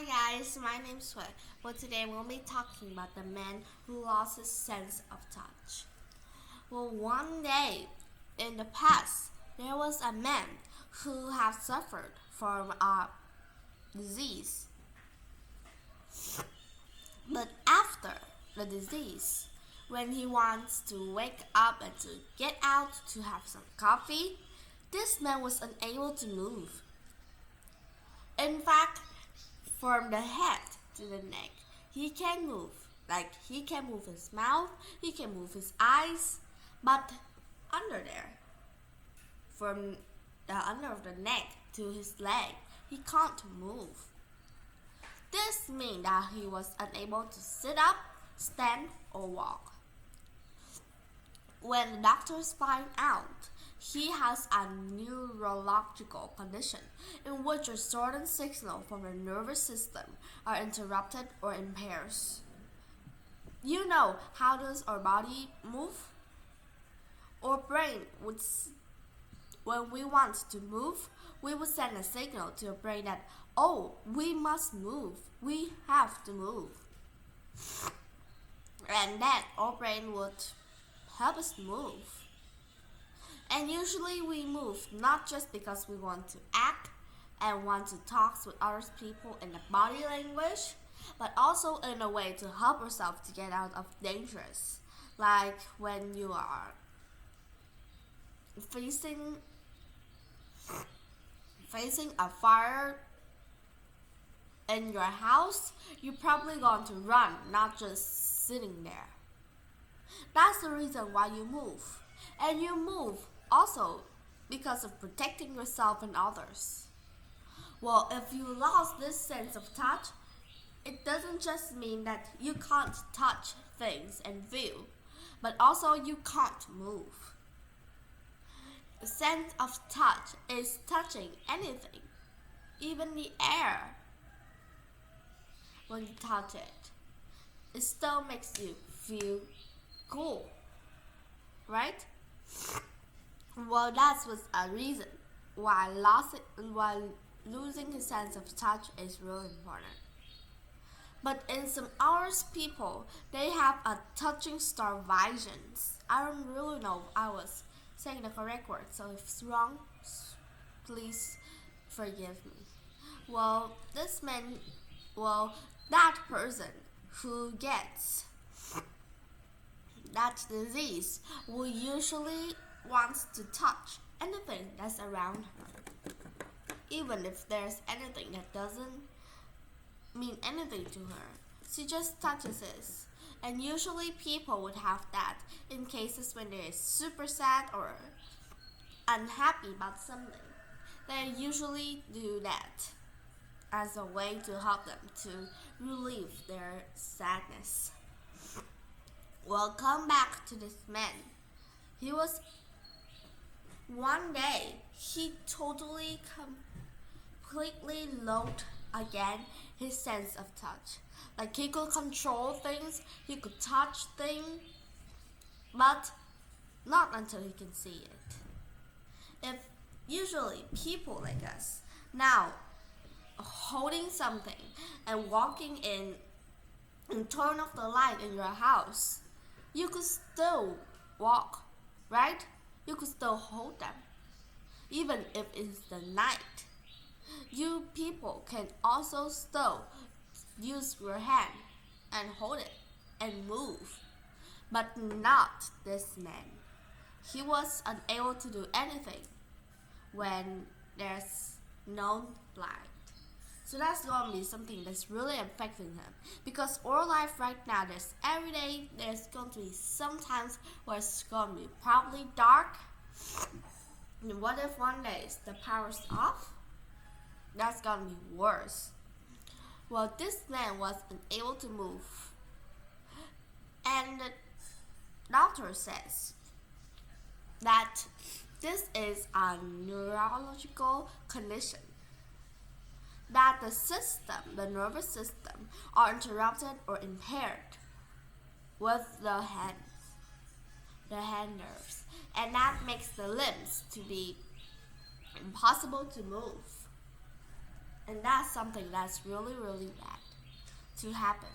Hi guys, my name's Sui. Well, today we'll be talking about the man who lost his sense of touch. Well, one day in the past, there was a man who had suffered from a disease. But after the disease, when he wants to wake up and to get out to have some coffee, this man was unable to move. In fact, from the head to the neck, he can move. Like he can move his mouth, he can move his eyes, but under there, from the under of the neck to his leg, he can't move. This means that he was unable to sit up, stand, or walk. When the doctors find out, he has a neurological condition in which a certain signal from the nervous system are interrupted or impairs. You know, how does our body move? Our brain would, when we want to move, we would send a signal to our brain that, oh, we must move, we have to move. And then our brain would help us move. And usually we move not just because we want to act and want to talk with other people in the body language, but also in a way to help ourselves to get out of dangers. Like when you are facing a fire in your house, you're probably going to run, not just sitting there. That's the reason why you move. And you move also because of protecting yourself and others. Well, if you lost this sense of touch, it doesn't just mean that you can't touch things and feel, but also you can't move. The sense of touch is touching anything, even the air. When you touch it, it still makes you feel cool, right? Well, that was a reason why losing his sense of touch is really important. But in some other people, they have a touching starvation. I don't really know if I was saying the correct word, so if it's wrong, please forgive me. Well, that person who gets that disease will usually wants to touch anything that's around her, even if there's anything that doesn't mean anything to her. She just touches it. And usually people would have that in cases when they're super sad or unhappy about something. They usually do that as a way to help them to relieve their sadness. Well, come back to this man. He was one day, he totally completely lost again his sense of touch. Like he could control things, he could touch things, but not until he can see it. If usually people like us now holding something and walking in and turn off the light in your house, you could still walk, right? You could still hold them, even if it's the night. You people can also still use your hand and hold it and move, but not this man. He was unable to do anything when there's no light. So that's going to be something that's really affecting him. Because our life right now, there's every day, there's going to be some times where it's going to be probably dark. And what if one day the power's off? That's going to be worse. Well, this man was unable to move. And the doctor says that this is a neurological condition, that the nervous system, are interrupted or impaired with the hand nerves, and that makes the limbs to be impossible to move. And that's something that's really, really bad to happen.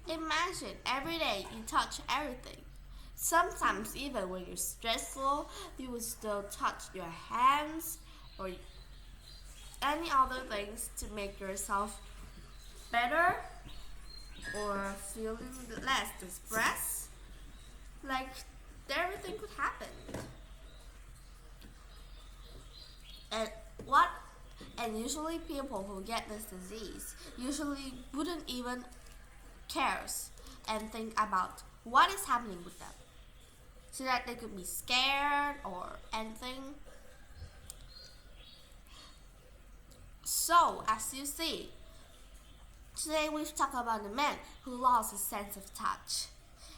Imagine every day you touch everything. Sometimes even when you're stressful, you will still touch your hands or any other things to make yourself better or feeling less distressed. Like everything could happen. And what and usually people who get this disease usually wouldn't even cares and think about what is happening with them. So that they could be scared or anything. So as you see, today we've talked about the man who lost his sense of touch.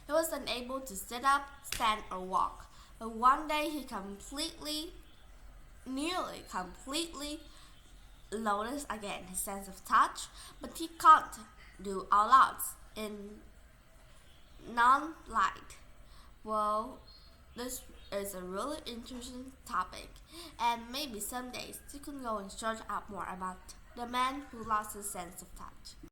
He was unable to sit up, stand, or walk. But one day he nearly completely lost again his sense of touch, but he can't do all out in non-light. Well, this is a really interesting topic, and maybe some days you can go and search out more about the man who lost his sense of touch.